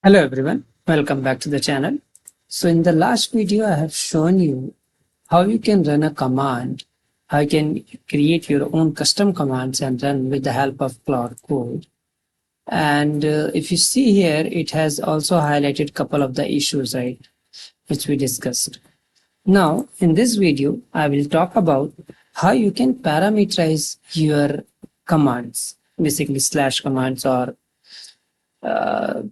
Hello everyone, welcome back to the channel. So in the last video, I have shown you how you can run a command, how you can create your own custom commands and run with the help of Claude Code. And if you see here, it has also highlighted a couple of the issues, right, which we discussed. Now, in this video, I will talk about how you can parameterize your commands, basically slash commands or uh,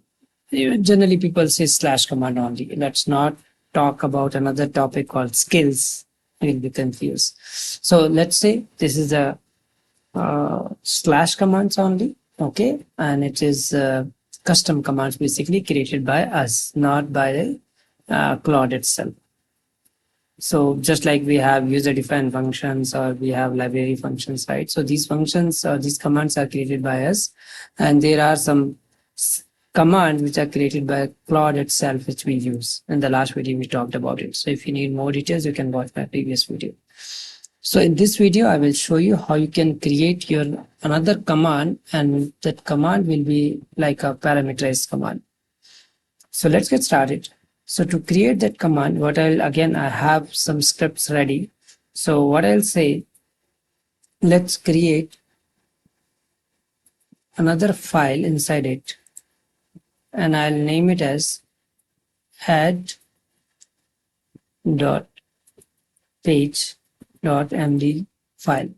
generally people say slash command only. Let's not talk about another topic called skills. You'll be confused. So let's say this is a slash commands only. Okay. And it is custom commands basically created by us, not by the Claude itself. So just like we have user defined functions or we have library functions, right? So these functions or these commands are created by us, and there are some commands which are created by Claude itself, which we use. In the last video, we talked about it. So if you need more details, you can watch my previous video. So in this video, I will show you how you can create your another command, and that command will be like a parameterized command. So let's get started. So to create that command, I have some scripts ready. So what I'll say, let's create another file inside it, and I'll name it as head.page.md file.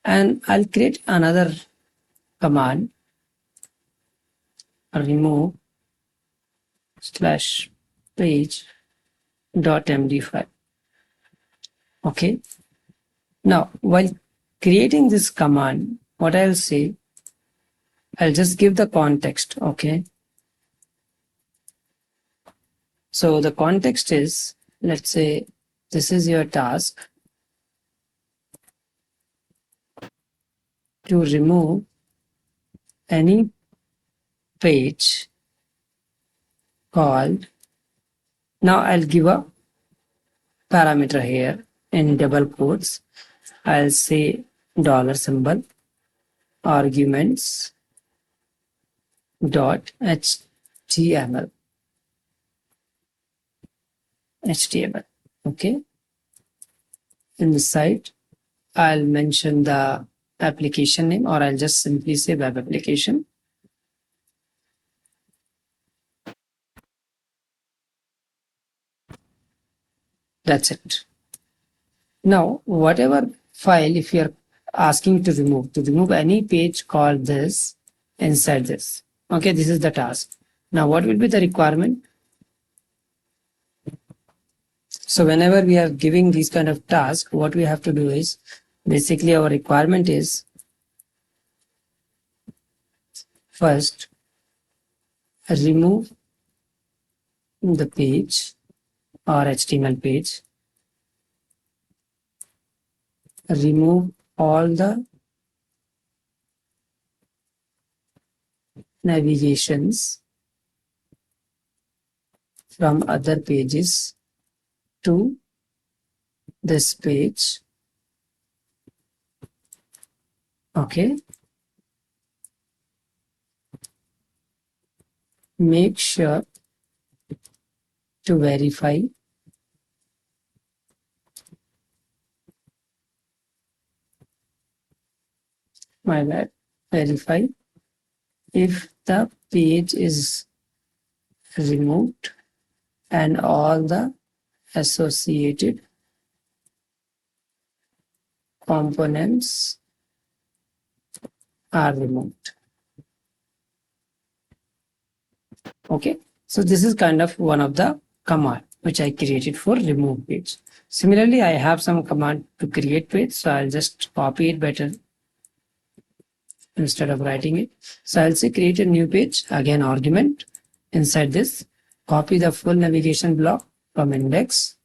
And I'll create another command, remove slash page.md file. Okay. Now, while creating this command, what I'll say, I'll just give the context. Okay. So the context is, let's say this is your task to remove any page called. Now I'll give a parameter here in double quotes. I'll say $symbol arguments dot html. Okay. In the site, I'll mention the application name, or I'll just simply say web application. That's it. Now, whatever file, if you're asking to remove any page called this inside this. Okay, this is the task. Now, what will be the requirement? So whenever we are giving these kind of tasks, what we have to do is, basically our requirement is first remove the page or HTML page, remove all the navigations from other pages to this page. Okay. Make sure to verify verify if the page is removed and all the associated components are removed. Okay, so this is kind of one of the command which I created for remove page. Similarly, I have some command to create page, so I'll just copy it better instead of writing it. So I'll say create a new page, again argument. Inside this, copy the full navigation block from index,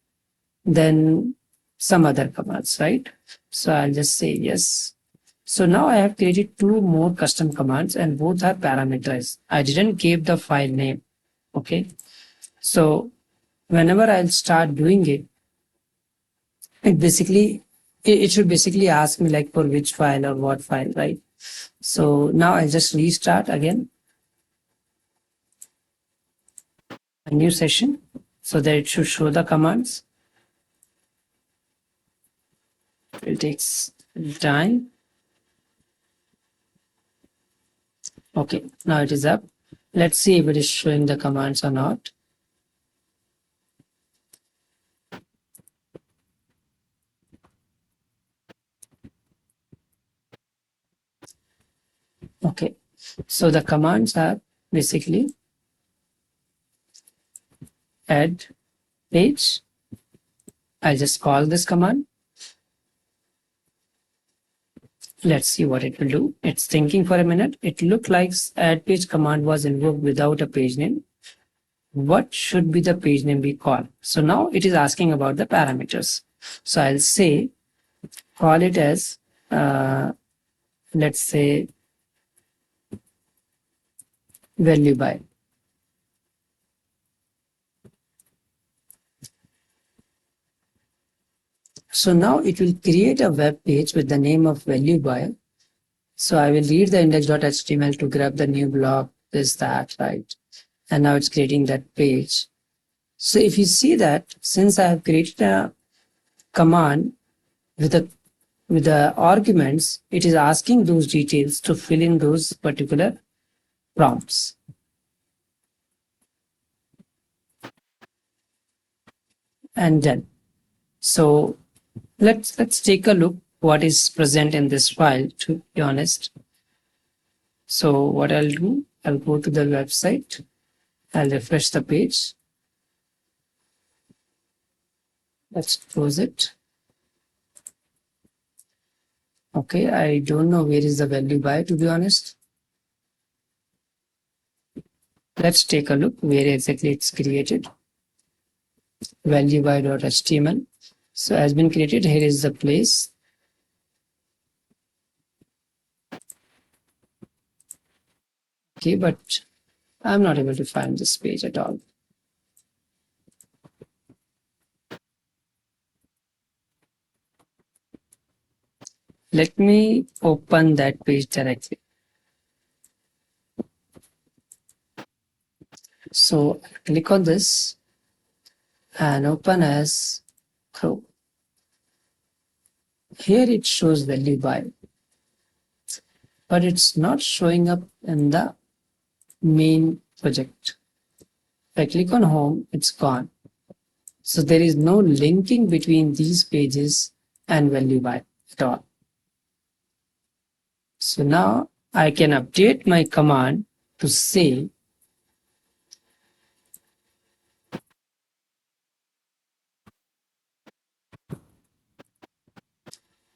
then some other commands, right? So I'll just say yes. So now I have created two more custom commands, and both are parameterized. I didn't give the file name. Okay. So whenever I'll start doing it, it should basically ask me like for which file or what file, right? So now I'll just restart again. a new session so that it should show the commands. It will take time. Okay, now it is up. Let's see if it is showing the commands or not. Okay, so the commands are basically add page. I'll just call this command. Let's see what it will do. It's thinking for a minute. It looked like add page command was invoked without a page name. What should be the page name be called? So now it is asking about the parameters. So I'll say call it as let's say value by. So now it will create a web page with the name of value by. So I will read the index.html to grab the new block, this, that, right? And now it's creating that page. So if you see that, since I have created a command with the arguments, it is asking those details to fill in those particular prompts. And then, so let's take a look what is present in this file, to be honest. So what I'll do, I'll go to the website, I'll refresh the page. Let's close it. Okay, I don't know where is the value by, to be honest. Let's take a look where exactly it's created. Value by.html. So has been created. Here is the place. Okay, but I'm not able to find this page at all. Let me open that page directly. So click on this and open as Chrome. Here it shows value by, but it's not showing up in the main project. If I click on home, it's gone. So there is no linking between these pages and value by at all. So now I can update my command to say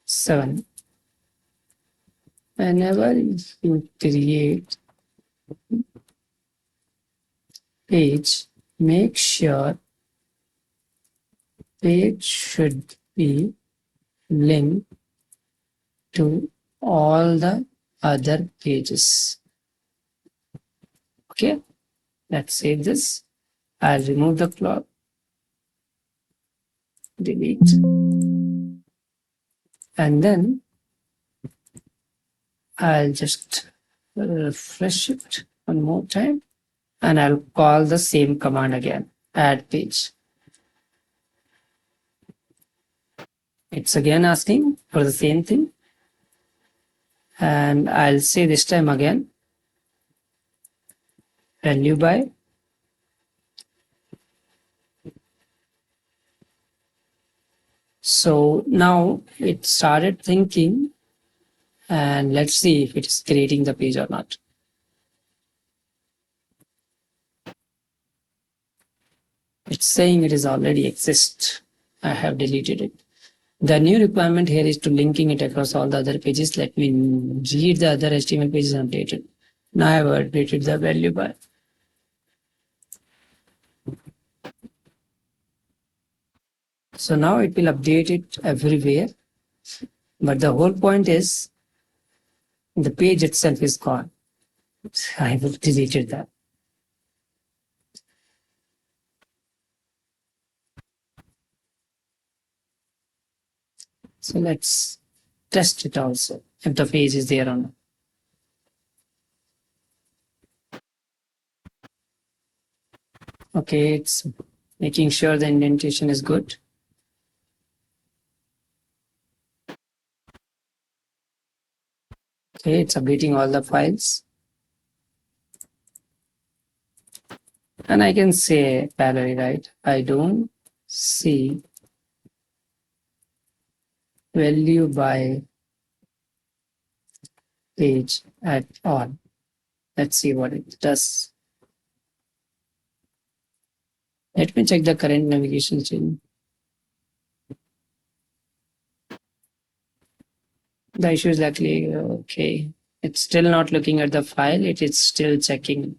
seven. Whenever you create page, make sure page should be linked to all the other pages. Okay, let's save this. I'll remove the Claude, delete, and then I'll just refresh it one more time, and I'll call the same command again, add page. It's again asking for the same thing, and I'll say this time again value by. So now it started thinking, and let's see if it is creating the page or not. It's saying it is already exists. I have deleted it. The new requirement here is to linking it across all the other pages. Let me read the other HTML pages and update it. Now I have updated the value by. So now it will update it everywhere. But the whole point is the page itself is gone. I have deleted that. So let's test it also, if the page is there or not. Okay, it's making sure the indentation is good. Okay, it's updating all the files. And I can say parallel, right? I don't see value by page at all. Let's see what it does. Let me check the current navigation chain. The issue is actually okay. It's still not looking at the file. It is still checking.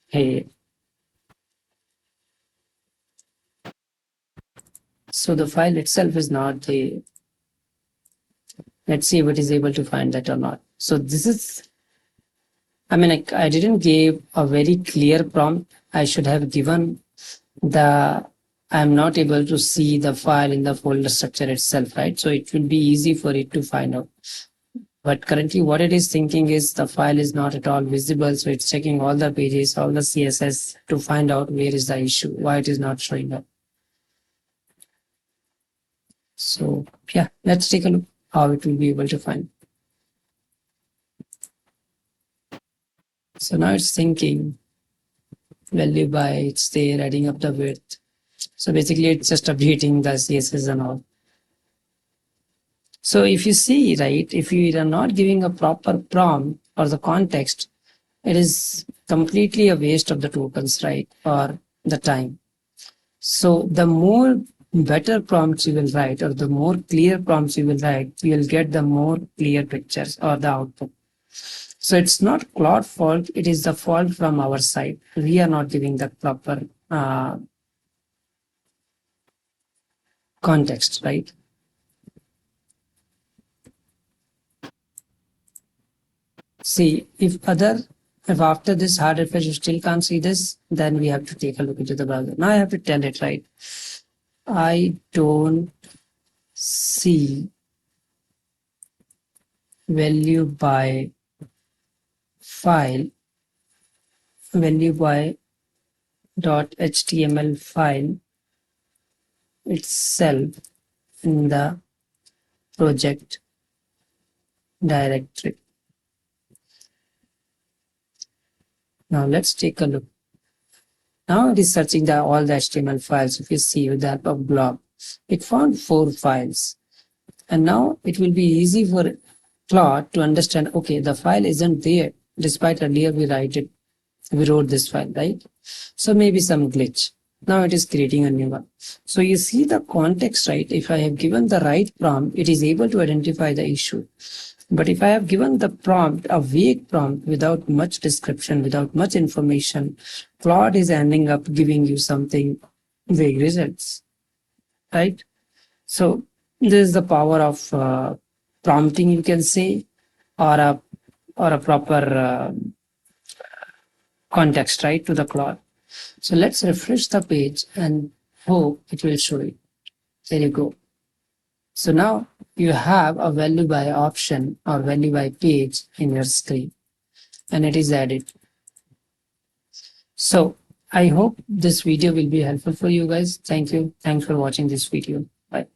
Hey, so the file itself is not the. Let's see if it is able to find that or not. So this is. I mean, I didn't give a very clear prompt. I should have given the. I'm not able to see the file in the folder structure itself, right? So it will be easy for it to find out. But currently what it is thinking is the file is not at all visible. So it's checking all the pages, all the CSS to find out where is the issue, why it is not showing up. So yeah, let's take a look how it will be able to find. So now it's thinking value by, it's there, adding up the width. So basically it's just updating the CSS and all. So if you see, right, if you are not giving a proper prompt or the context, it is completely a waste of the tokens, right, or the time. So the more better prompts you will write, or the more clear prompts you will write, you will get the more clear pictures or the output. So it's not Claude fault, it is the fault from our side. We are not giving the proper context, right? See, if after this hard refresh you still can't see this, then we have to take a look into the browser. Now I have to tell it, right? I don't see value by file, value by .html file itself in the project directory. Now let's take a look. Now it is searching all the HTML files. If you see with the help of blob, it found 4 files. And now it will be easy for Claude to understand, okay, the file isn't there, despite earlier we wrote this file, right? So maybe some glitch. Now it is creating a new one. So you see the context, right? If I have given the right prompt, it is able to identify the issue. But if I have given the prompt, a vague prompt without much description, without much information, Claude is ending up giving you something vague results, right? So this is the power of prompting, you can say, or a proper context, right, to the Claude. So let's refresh the page and hope it will show it. There you go. So now you have a value by option or value by page in your screen, and it is added. So I hope this video will be helpful for you guys. Thank you. Thanks for watching this video. Bye.